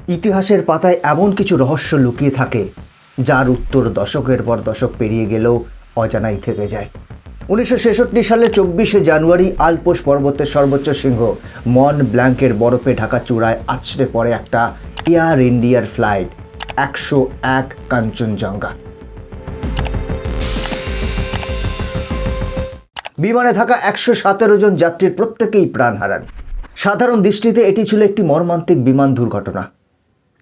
ইতিহাসের পাতায় এমন কিছু রহস্য লুকিয়ে থাকে যার উত্তর দশকের পর দশক পেরিয়ে গেলেও অজানাই থেকে যায়। 1966 সালে 24শে জানুয়ারি আল্পস পর্বতের সর্বোচ্চ শৃঙ্গ মন ব্ল্যাঙ্কের বরফে ঢাকা চূড়ায় আছড়ে পড়ে একটা এয়ার ইন্ডিয়ার ফ্লাইট 101 কাঞ্চনজঙ্ঘা। বিমানে থাকা 117 জন যাত্রীর প্রত্যেকেই প্রাণ হারান। সাধারণ দৃষ্টিতে এটি ছিল একটি মর্মান্তিক বিমান দুর্ঘটনা,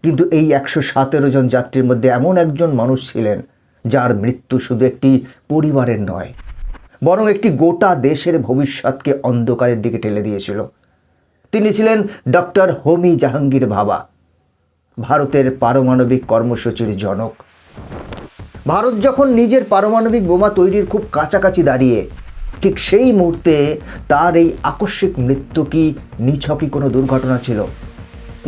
কিন্তু এই 117 জন যাত্রীর মধ্যে এমন একজন মানুষ ছিলেন যার মৃত্যু শুধু একটি পরিবারের নয়, বরং একটি গোটা দেশের ভবিষ্যৎকে অন্ধকারের দিকে ঠেলে দিয়েছিল। তিনি ছিলেন ডক্টর হোমি জাহাঙ্গীর ভাবা, ভারতের পারমাণবিক কর্মসূচির জনক। ভারত যখন নিজের পারমাণবিক বোমা তৈরির খুব কাছাকাছি দাঁড়িয়ে, ঠিক সেই মুহূর্তে তার এই আকস্মিক মৃত্যু কি নিছকই কোনো দুর্ঘটনা ছিল,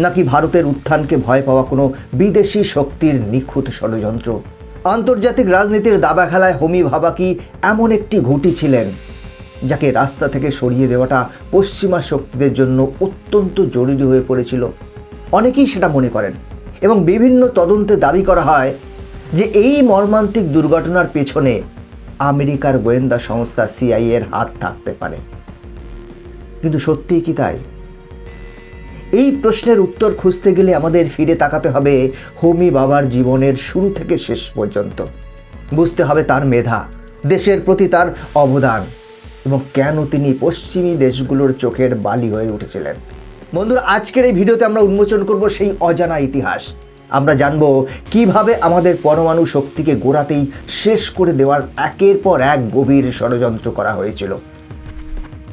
নাকি ভারতের উত্থানকে ভয় পাওয়া কোনো বিদেশি শক্তির নিখুঁত ষড়যন্ত্র? আন্তর্জাতিক রাজনীতির দাবা খেলায় হোমি ভাবা কি এমন একটি ঘুঁটি ছিলেন যাকে রাস্তা থেকে সরিয়ে দেওয়াটা পশ্চিমা শক্তিদের জন্য অত্যন্ত জরুরি হয়ে পড়েছিল? অনেকেই সেটা মনে করেন এবং বিভিন্ন তদন্তে দাবি করা হয় যে এই মর্মান্তিক দুর্ঘটনার পেছনে আমেরিকার গোয়েন্দা সংস্থা CIA এর হাত থাকতে পারে। কিন্তু সত্যিই কি তাই? এই প্রশ্নের উত্তর খুঁজতে গেলে আমাদের ফিরে তাকাতে হবে হোমি ভাবার জীবনের শুরু থেকে শেষ পর্যন্ত। বুঝতে হবে তার মেধা, দেশের প্রতি তার অবদান এবং কেন তিনি পশ্চিমী দেশগুলোর চোখের বালি হয়ে উঠেছিলেন। বন্ধুরা, আজকের এই ভিডিওতে আমরা উন্মোচন করব সেই অজানা ইতিহাস। আমরা জানব কিভাবে আমাদের পরমাণু শক্তিকে গোড়াতেই শেষ করে দেওয়ার একের পর এক গভীর ষড়যন্ত্র করা হয়েছিল।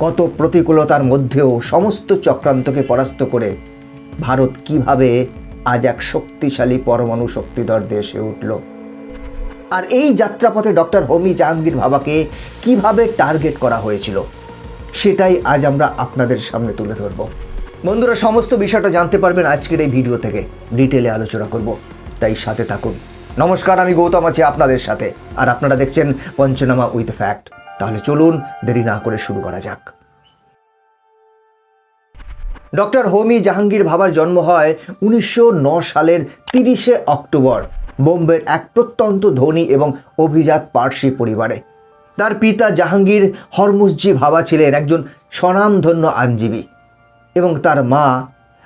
কত প্রতিকূলতার মধ্যেও সমস্ত চক্রান্তকে পরাস্ত করে ভারত কিভাবে আজ এক শক্তিশালী পরমাণু শক্তিধর দেশ হয়ে উঠল, আর এই যাত্রাপথে ডক্টর হোমি জাহাঙ্গীর ভাবাকে কিভাবে টার্গেট করা হয়েছিল, সেটাই আজ আমরা আপনাদের সামনে তুলে ধরব। বন্ধুরা, সমস্ত বিষয়টা জানতে পারবেন আজকের এই ভিডিও থেকে, ডিটেলে আলোচনা করব, তাই সাথে থাকুন। নমস্কার, আমি গৌতম আছি আপনাদের সাথে, আর আপনারা দেখছেন পঞ্চনামা উইথ ফ্যাক্ট। তাহলে চলুন দেরি না করে শুরু করা যাক। ডক্টর হোমি জাহাঙ্গীর ভাবার জন্ম হয় 1909 সালের 30শে অক্টোবর বোম্বের এক প্রত্যন্ত ধনী এবং অভিজাত পার্সি পরিবারে। তার পিতা জাহাঙ্গীর হরমুসজি ভাবা ছিলেন একজন স্বনামধন্য আইনজীবী এবং তার মা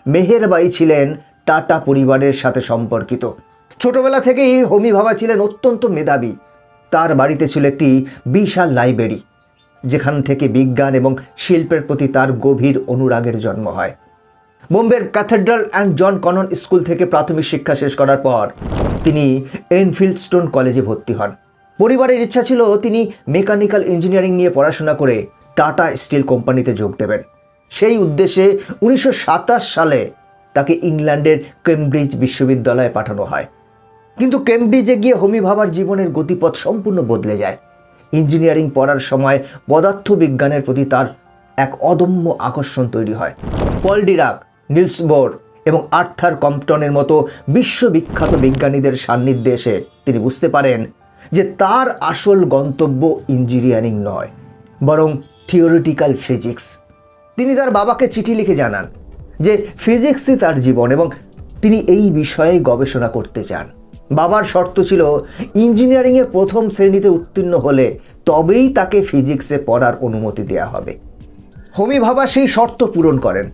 মেহেরবাই ছিলেন টাটা পরিবারের সাথে সম্পর্কিত। ছোটবেলা থেকেই হোমি ভাবা ছিলেন অত্যন্ত মেধাবী। তার বাড়িতে ছিল একটি বিশাল লাইব্রেরি, যেখান থেকে বিজ্ঞান এবং শিল্পের প্রতি তার গভীর অনুরাগের জন্ম হয়। বোম্বের cathedral and John Connon school থেকে প্রাথমিক শিক্ষা শেষ করার পর তিনি এনফিল্ডস্টোন কলেজে ভর্তি হন। পরিবারের ইচ্ছা ছিল তিনি মেকানিক্যাল ইঞ্জিনিয়ারিং নিয়ে পড়াশোনা করে টাটা স্টিল কোম্পানিতে যোগ দেবেন। সেই উদ্দেশ্যে 1927 সালে তাকে ইংল্যান্ডের কেমব্রিজ বিশ্ববিদ্যালয়ে পাঠানো হয়। কিন্তু কেমব্রিজে গিয়ে হোমি ভাবার জীবনের গতিপথ সম্পূর্ণ বদলে যায়। ইঞ্জিনিয়ারিং পড়ার সময় পদার্থবিজ্ঞানের প্রতি তার এক অদম্য আকর্ষণ তৈরি হয়। পল ডিরাক, নিলস বোর এবং আর্থার কম্পটনের মতো বিশ্ববিখ্যাত বিজ্ঞানীদের সান্নিধ্যে এসে তিনি বুঝতে পারেন যে তার আসল গন্তব্য ইঞ্জিনিয়ারিং নয়, বরং থিওরিটিক্যাল ফিজিক্স। তিনি তার বাবাকে চিঠি লিখে জানান যে ফিজিক্সই তার জীবন এবং তিনি এই বিষয়ে গবেষণা করতে চান। বাবার শর্ত ছিল ইঞ্জিনিয়ারিংয়ে প্রথম শ্রেণীতে উত্তীর্ণ হলে তবেই তাকে ফিজিক্সে পড়ার অনুমতি দেওয়া হবে। হোমি ভাবা সেই শর্ত পূরণ করেন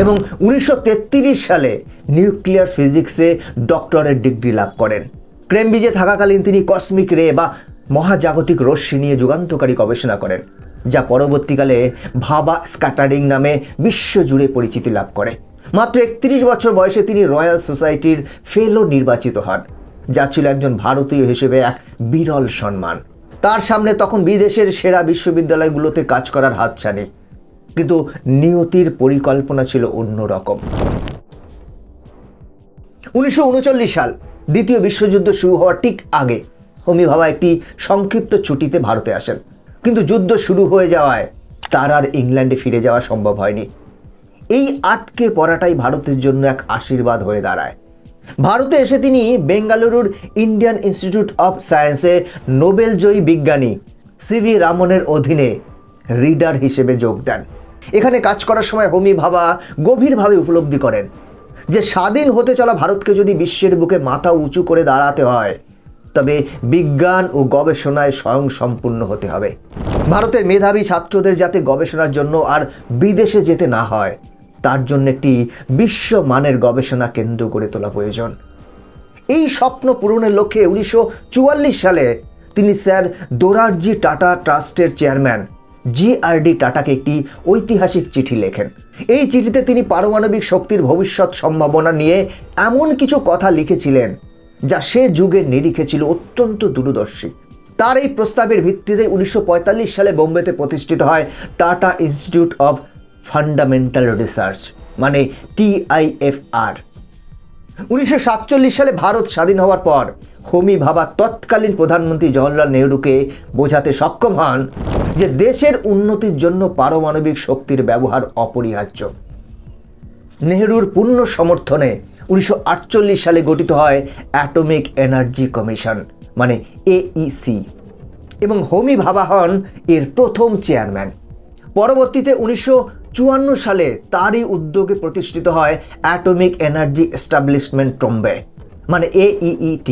এবং 1933 সালে নিউক্লিয়ার ফিজিক্সে ডক্টরেট ডিগ্রি লাভ করেন। কেমব্রিজে থাকাকালীন তিনি কসমিক রে বা মহাজাগতিক রশ্মি নিয়ে যুগান্তকারী গবেষণা করেন, যা পরবর্তীকালে ভাবা স্ক্যাটারিং নামে বিশ্বজুড়ে পরিচিতি লাভ করে। মাত্র 31 বছর বয়সে তিনি রয়্যাল সোসাইটির ফেলো নির্বাচিত হন, যা ছিল একজন ভারতীয় হিসেবে এক বিরল সম্মান। তার সামনে তখন বিদেশের সেরা বিশ্ববিদ্যালয়গুলোতে কাজ করার হাতছানি, কিন্তু নিয়তির পরিকল্পনা ছিল অন্যরকম। 1939 সাল, দ্বিতীয় বিশ্বযুদ্ধ শুরু হওয়ার ঠিক আগে হোমি ভাবা একটি সংক্ষিপ্ত ছুটিতে ভারতে আসেন, কিন্তু যুদ্ধ শুরু হয়ে যাওয়ায় তার আর ইংল্যান্ডে ফিরে যাওয়া সম্ভব হয়নি। এই আটকে পড়াটাই ভারতের জন্য এক আশীর্বাদ হয়ে দাঁড়ায়। ভারতে এসে তিনি বেঙ্গালুরুর ইন্ডিয়ান ইনস্টিটিউট অফ সায়েন্সে নোবেলজয়ী বিজ্ঞানী CV রামনের অধীনে রিডার হিসেবে যোগ দেন। এখানে কাজ করার সময় হোমি ভাবা গভীরভাবে উপলব্ধি করেন যে স্বাধীন হতে চলা ভারতকে যদি বিশ্বের বুকে মাথা উঁচু করে দাঁড়াতে হয়, তবে বিজ্ঞান ও গবেষণায় স্বয়ংসম্পূর্ণ হতে হবে। ভারতের মেধাবী ছাত্রদের যাতে গবেষণার জন্য আর বিদেশে যেতে না হয়, তার জন্য একটি বিশ্বমানের গবেষণা কেন্দ্র গড়ে তোলা প্রয়োজন। এই স্বপ্ন পূরণের লক্ষ্যে 1944 সালে তিনি স্যার দোরারজি টাটা ট্রাস্টের চেয়ারম্যান GRD টাটাকে একটি ঐতিহাসিক চিঠি লেখেন। এই চিঠিতে তিনি পারমাণবিক শক্তির ভবিষ্যৎ সম্ভাবনা নিয়ে এমন কিছু কথা লিখেছিলেন যা সে যুগের নিরিখে ছিল অত্যন্ত দূরদর্শী। তার এই প্রস্তাবের ভিত্তিতে 1945 সালে বোম্বেতে প্রতিষ্ঠিত হয় tata institute of fundamental research, মানে TIFR। 1947 সালে ভারত স্বাধীন হওয়ার পর হোমি ভাবা তৎকালীন প্রধানমন্ত্রী জওহরলাল নেহরুকে বোঝাতে সক্ষম হন যে দেশের উন্নতির জন্য পারমাণবিক শক্তির ব্যবহার অপরিহার্য। নেহরুর পূর্ণ সমর্থনে 1948 সালে গঠিত হয় অ্যাটমিক এনার্জি কমিশন, মানে AEC, এবং হোমি ভাবা হন এর প্রথম চেয়ারম্যান। পরবর্তীতে 1954 সালে তারই উদ্যোগে প্রতিষ্ঠিত হয় অ্যাটমিক এনার্জি এস্টাবলিশমেন্ট ট্রম্বে, মানে AEET,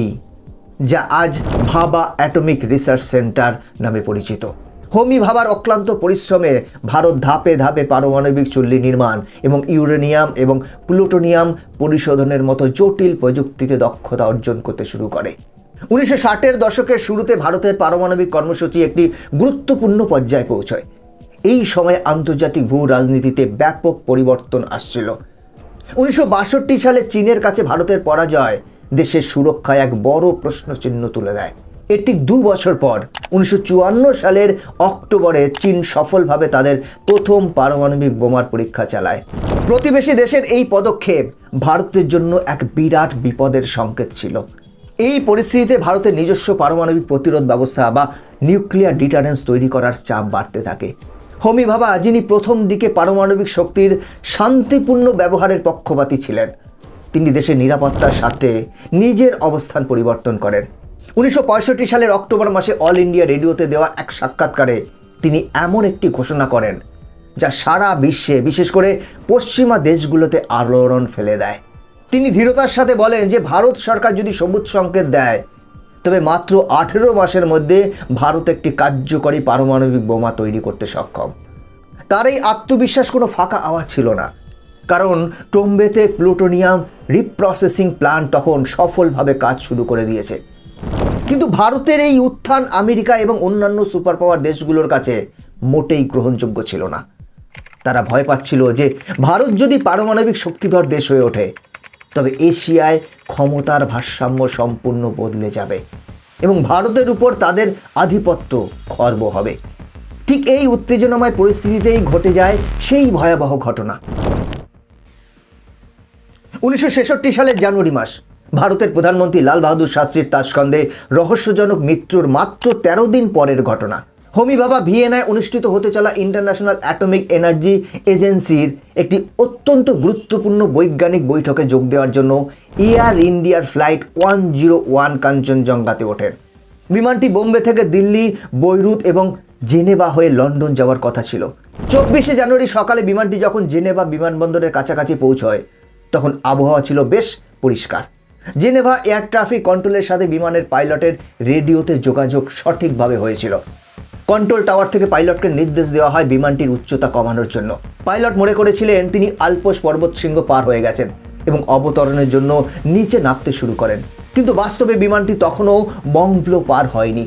যা আজ ভাবা অ্যাটমিক রিসার্চ সেন্টার নামে পরিচিত। হোমি ভাবার অক্লান্ত পরিশ্রমে ভারত ধাপে ধাপে পারমাণবিক চুল্লি নির্মাণ এবং ইউরেনিয়াম এবং প্লুটোনিয়াম পরিশোধনের মতো জটিল প্রযুক্তিতে দক্ষতা অর্জন করতে শুরু করে। 1960-এর দশকের শুরুতে ভারতের পারমাণবিক কর্মসূচি একটি গুরুত্বপূর্ণ পর্যায়ে পৌঁছয়। এই সময় আন্তর্জাতিক ভূ রাজনীতিতে ব্যাপক পরিবর্তন আসছিল। 1962 সালে চীনের কাছে ভারতের পরাজয় দেশের সুরক্ষায় এক বড় প্রশ্নচিহ্ন তুলে দেয়। এর ঠিক 2 বছর পর 1954 সালের অক্টোবরে চীন সফলভাবে তাদের প্রথম পারমাণবিক বোমার পরীক্ষা চালায়। প্রতিবেশী দেশের এই পদক্ষেপ ভারতের জন্য এক বিরাট বিপদের সংকেত ছিল। এই পরিস্থিতিতে ভারতের নিজস্ব পারমাণবিক প্রতিরোধ ব্যবস্থা বা নিউক্লিয়ার ডিটারেন্স তৈরি করার চাপ বাড়তে থাকে। হোমি ভাবা, যিনি প্রথম দিকে পারমাণবিক শক্তির শান্তিপূর্ণ ব্যবহারের পক্ষপাতী ছিলেন, তিনি দেশের নিরাপত্তার সাথে নিজের অবস্থান পরিবর্তন করেন। 1965 সালের অক্টোবর মাসে অল ইন্ডিয়া রেডিওতে দেওয়া এক সাক্ষাৎকারে তিনি এমন একটি ঘোষণা করেন যা সারা বিশ্বে, বিশেষ করে পশ্চিমা দেশগুলোতে আলোড়ন ফেলে দেয়। তিনি দৃঢ়তার সাথে বলেন যে ভারত সরকার যদি সবুজ সংকেত দেয়, তবে মাত্র 18 মাসের মধ্যে ভারত একটি কার্যকরী পারমাণবিক বোমা তৈরি করতে সক্ষম। তার এই আত্মবিশ্বাস কোনো ফাঁকা আওয়াজ ছিল না, কারণ ট্রম্বেতে প্লুটোনিয়াম রিপ্রসেসিং প্ল্যান্ট তখন সফলভাবে কাজ শুরু করে দিয়েছে। কিন্তু ভারতের এই উত্থান আমেরিকা এবং অন্যান্য সুপার পাওয়ার দেশগুলোর কাছে মোটেই গ্রহণযোগ্য ছিল না। তারা ভয় পাচ্ছিল যে ভারত যদি পারমাণবিক শক্তিধর দেশ হয়ে ওঠে, তবে এশিয়ায় ক্ষমতার ভারসাম্য সম্পূর্ণ বদলে যাবে এবং ভারতের উপর তাদের আধিপত্য খর্ব হবে। ঠিক এই উত্তেজনাময় পরিস্থিতিতেই ঘটে যায় সেই ভয়াবহ ঘটনা। 1966 সালের জানুয়ারি মাস, ভারতের প্রধানমন্ত্রী লাল বাহাদুর শাস্ত্রীর তাশকন্দে রহস্যজনক মৃত্যুর মাত্র 13 দিন পরের ঘটনা। হোমি ভাবা ভিয়েনায় অনুষ্ঠিত হতে চলা ইন্টারন্যাশনাল অ্যাটমিক এনার্জি এজেন্সির একটি অত্যন্ত গুরুত্বপূর্ণ বৈজ্ঞানিক বৈঠকে যোগ দেওয়ার জন্য এয়ার ইন্ডিয়ার ফ্লাইট 101 কাঞ্চনজঙ্ঘাতে ওঠেন। বিমানটি বোম্বে থেকে দিল্লি, বৈরুত এবং জেনেভা হয়ে লন্ডন যাওয়ার কথা ছিল। 24 জানুয়ারি সকালে বিমানটি যখন জেনেভা বিমানবন্দরের কাছাকাছি পৌঁছয়, তখন আবহাওয়া ছিল বেশ পরিষ্কার। জেনেভা এয়ার ট্রাফিক কন্ট্রোলের সাথে বিমানের পাইলটের রেডিওতে যোগাযোগ সঠিকভাবে হয়েছিল। কন্ট্রোল টাওয়ার থেকে পাইলটকে নির্দেশ দেওয়া হয় বিমানটির উচ্চতা কমানোর জন্য। পাইলট মনে করেছিলেন তিনি আল্পস পর্বতশৃঙ্গ পার হয়ে গেছেন এবং অবতরণের জন্য নিচে নামতে শুরু করেন, কিন্তু বাস্তবে বিমানটি তখনও মংব্লো পার হয়নি।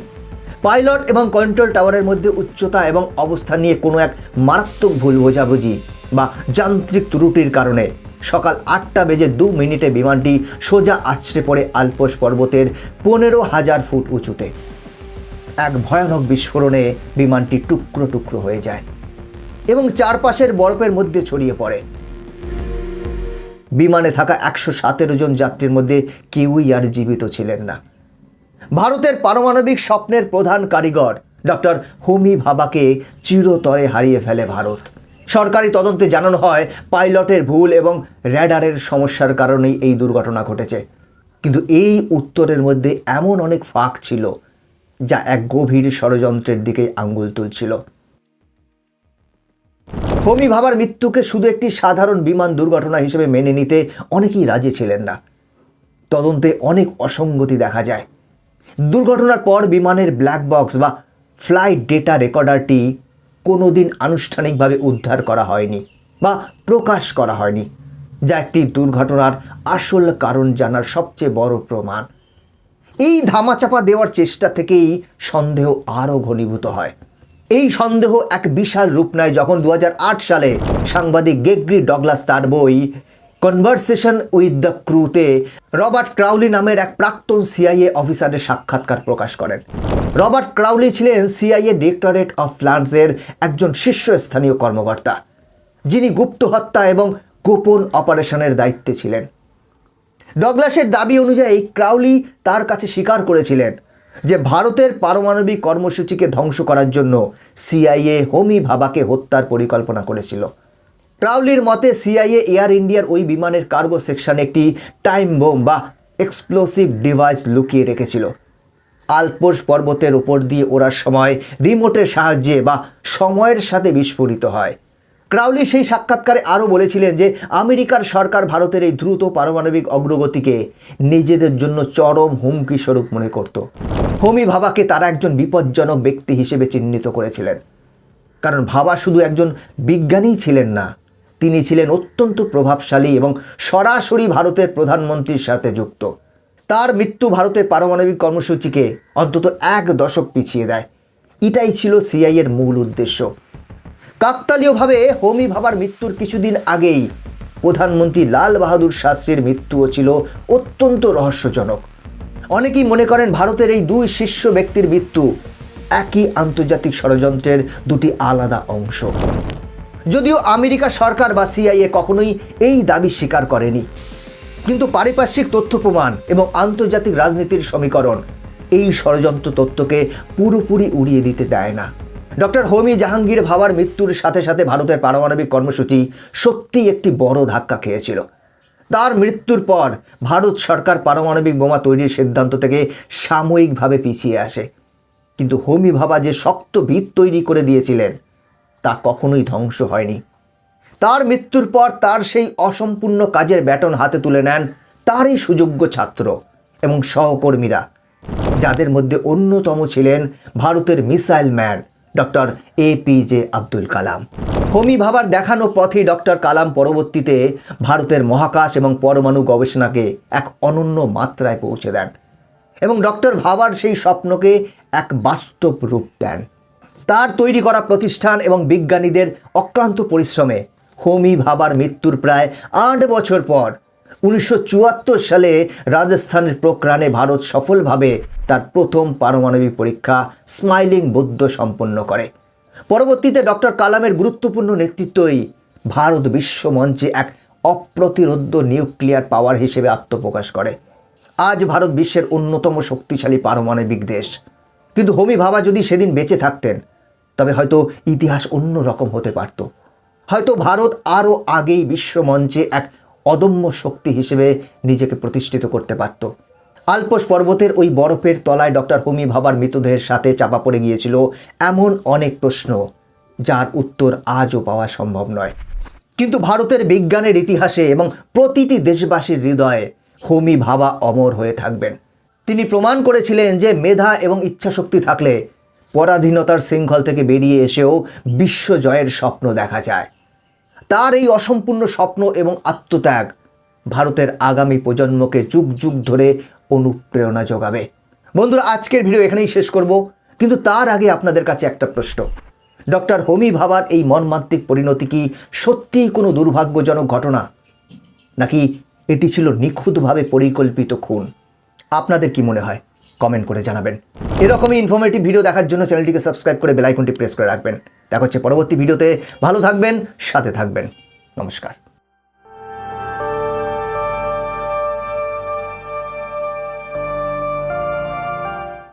পাইলট এবং কন্ট্রোল টাওয়ারের মধ্যে উচ্চতা এবং অবস্থান নিয়ে কোনো এক মারাত্মক ভুল বোঝাবুঝি বা যান্ত্রিক ত্রুটির কারণে সকাল 8:02 বিমানটি সোজা আছড়ে পড়ে আল্পস পর্বতের 15,000 ফুট উঁচুতে। এক ভয়ানক বিস্ফোরণে বিমানটি টুকরো টুকরো হয়ে যায় এবং চারপাশের বরফের মধ্যে ছড়িয়ে পড়ে। বিমানে থাকা 117 জন যাত্রীর মধ্যে কেউই আর জীবিত ছিলেন না। ভারতের পারমাণবিক স্বপ্নের প্রধান কারিগর ডক্টর হোমি ভাবাকে চিরতরে হারিয়ে ফেলে ভারত। সরকারি তদন্তে জানানো হয় পাইলটের ভুল এবং র্যাডারের সমস্যার কারণেই এই দুর্ঘটনা ঘটেছে, কিন্তু এই উত্তরের মধ্যে এমন অনেক ফাঁক ছিল যা এক গভীর ষড়যন্ত্রের দিকে আঙ্গুল তুলছিল। হোমি ভাবার মৃত্যুকে শুধু একটি সাধারণ বিমান দুর্ঘটনা হিসেবে মেনে নিতে অনেকেই রাজি ছিলেন না। তদন্তে অনেক অসঙ্গতি দেখা যায়। দুর্ঘটনার পর বিমানের ব্ল্যাক বক্স বা ফ্লাইট ডেটা রেকর্ডারটি কোনোদিন আনুষ্ঠানিকভাবে উদ্ধার করা হয়নি বা প্রকাশ করা হয়নি, যা একটি দুর্ঘটনার আসল কারণ জানার সবচেয়ে বড় প্রমাণ। এই ধামাচাপা দেওয়ার চেষ্টা থেকেই সন্দেহ আরও ঘনীভূত হয়। এই সন্দেহ এক বিশাল রূপ নেয় যখন 2008 সালে সাংবাদিক গ্রেগরি ডগলাস তার বই কনভারসেশন উইথ দ্য ক্রুতে রবার্ট ক্রাউলি নামের এক প্রাক্তন সিআইএ অফিসারের সাক্ষাৎকার প্রকাশ করেন। রবার্ট ক্রাউলি ছিলেন সিআইএ ডিরেক্টরেট অফ প্ল্যানসের একজন শীর্ষস্থানীয় কর্মকর্তা, যিনি গুপ্ত হত্যা এবং গোপন অপারেশনের দায়িত্বে ছিলেন। ডগলাসের দাবি অনুযায়ী ক্রাউলি তার কাছে স্বীকার করেছিলেন যে ভারতের পারমাণবিক কর্মসূচিকে ধ্বংস করার জন্য সিআইএ হোমি ভাবাকে হত্যার পরিকল্পনা করেছিল। ক্রাউলির মতে সিআইএ এয়ার ইন্ডিয়ার ওই বিমানের কার্গো সেকশনে একটি টাইম বোম বা এক্সপ্লোসিভ ডিভাইস লুকিয়ে রেখেছিল। আলপোর্স পর্বতের উপর দিয়ে ওড়ার সময় রিমোটের সাহায্যে বা সময়ের সাথে বিস্ফোরিত হয়। ক্রাউলি সেই সাক্ষাৎকারে আরও বলেছিলেন যে আমেরিকার সরকার ভারতের এই দ্রুত পারমাণবিক অগ্রগতিকে নিজেদের জন্য চরম হুমকি স্বরূপ মনে করত। হোমি ভাবাকে তারা একজন বিপজ্জনক ব্যক্তি হিসেবে চিহ্নিত করেছিলেন, কারণ ভাবা শুধু একজন বিজ্ঞানীই ছিলেন না, তিনি ছিলেন অত্যন্ত প্রভাবশালী এবং সরাসরি ভারতের প্রধানমন্ত্রীর সাথে যুক্ত। তার মৃত্যু ভারতের পারমাণবিক কর্মসূচিকে অন্তত 1 দশক পিছিয়ে দেয়। এটাই ছিল সিআইএর মূল উদ্দেশ্য। কাকতালীয়ভাবে হোমি ভাবার মৃত্যুর কিছুদিন আগেই প্রধানমন্ত্রী লাল বাহাদুর শাস্ত্রীর মৃত্যুও ছিল অত্যন্ত রহস্যজনক। অনেকেই মনে করেন ভারতের এই দুই শীর্ষ ব্যক্তির মৃত্যু একই আন্তর্জাতিক ষড়যন্ত্রের দুটি আলাদা অংশ। যদিও আমেরিকা সরকার বা সিআইএ কখনোই এই দাবি স্বীকার করেনি, কিন্তু পারিপার্শ্বিক তথ্য প্রমাণ এবং আন্তর্জাতিক রাজনীতির সমীকরণ এই ষড়যন্ত্র তত্ত্বকে পুরোপুরি উড়িয়ে দিতে দেয় না। ডক্টর হোমি জাহাঙ্গীর ভাবার মৃত্যুর সাথে সাথে ভারতের পারমাণবিক কর্মসূচি সত্যিই একটি বড় ধাক্কা খেয়েছিল। তার মৃত্যুর পর ভারত সরকার পারমাণবিক বোমা তৈরির সিদ্ধান্ত থেকে সাময়িকভাবে পিছিয়ে আসে, কিন্তু হোমি ভাবা যে শক্ত ভিত তৈরি করে দিয়েছিলেন তা কখনোই ধ্বংস হয়নি। তার মৃত্যুর পর তার সেই অসম্পূর্ণ কাজের ব্যাটন হাতে তুলে নেন তারই সুযোগ্য ছাত্র এবং সহকর্মীরা, যাদের মধ্যে অন্যতম ছিলেন ভারতের missile man doctor APJ Abdul Kalam. Homi ভাবার দেখানো পথেই ডক্টর কালাম পরবর্তীতে ভারতের মহাকাশ এবং পরমাণু গবেষণাকে এক অনন্য মাত্রায় পৌঁছে দেন এবং ডক্টর ভাবার সেই স্বপ্নকে এক বাস্তব রূপ দেন। তার তৈরি করা প্রতিষ্ঠান এবং বিজ্ঞানীদের অক্লান্ত পরিশ্রমে হোমি ভাবার মৃত্যুর প্রায় 8 বছর পর 1974 সালে রাজস্থানের পোখরানে ভারত সফলভাবে তার প্রথম পারমাণবিক পরীক্ষা স্মাইলিং বুদ্ধ সম্পন্ন করে। পরবর্তীতে ডক্টর কালামের গুরুত্বপূর্ণ নেতৃত্বই ভারত বিশ্ব মঞ্চে এক অপ্রতিরোধ্য নিউক্লিয়ার পাওয়ার হিসেবে আত্মপ্রকাশ করে। আজ ভারত বিশ্বের অন্যতম শক্তিশালী পারমাণবিক দেশ। কিন্তু হোমি ভাবা যদি সেদিন বেঁচে থাকতেন তবে হয়তো ইতিহাস অন্য রকম হতে পারত। হয়তো ভারত আরও আগেই বিশ্ব মঞ্চে এক অদম্য শক্তি হিসেবে নিজেকে প্রতিষ্ঠিত করতে পারত। আলপোস পর্বতের ওই বরফের তলায় ডক্টর হোমি ভাবার মৃতদেহের সাথে চাপা পড়ে গিয়েছিল এমন অনেক প্রশ্ন, যার উত্তর আজও পাওয়া সম্ভব নয়। কিন্তু ভারতের বিজ্ঞানের ইতিহাসে এবং প্রতিটি দেশবাসীর হৃদয়ে হোমি ভাবা অমর হয়ে থাকবেন। তিনি প্রমাণ করেছিলেন যে মেধা এবং ইচ্ছাশক্তি থাকলে পরাধীনতার শৃঙ্খল থেকে বেরিয়ে এসেও বিশ্ব জয়ের স্বপ্ন দেখা যায়। তার এই অসম্পূর্ণ স্বপ্ন এবং আত্মত্যাগ ভারতের আগামী প্রজন্মকে যুগ যুগ ধরে অনুপ্রেরণা যোগাবে। বন্ধুরা, আজকের ভিডিও এখানেই শেষ করব, কিন্তু তার আগে আপনাদের কাছে একটা প্রশ্ন। ডক্টর হোমি ভাবার এই মর্মান্তিক পরিণতি কি সত্যিই কোনো দুর্ভাগ্যজনক ঘটনা, নাকি এটি ছিল নিখুঁতভাবে পরিকল্পিত খুন? আপনাদের কি মনে হয় কমেন্ট করে জানাবেন। এরকমই ইনফরমেটিভ ভিডিও দেখার জন্য চ্যানেলটিকে সাবস্ক্রাইব করে বেল আইকনটি প্রেস করে রাখবেন। দেখা হচ্ছে পরবর্তী ভিডিওতে। ভালো থাকবেন, সাথে থাকবেন। নমস্কার।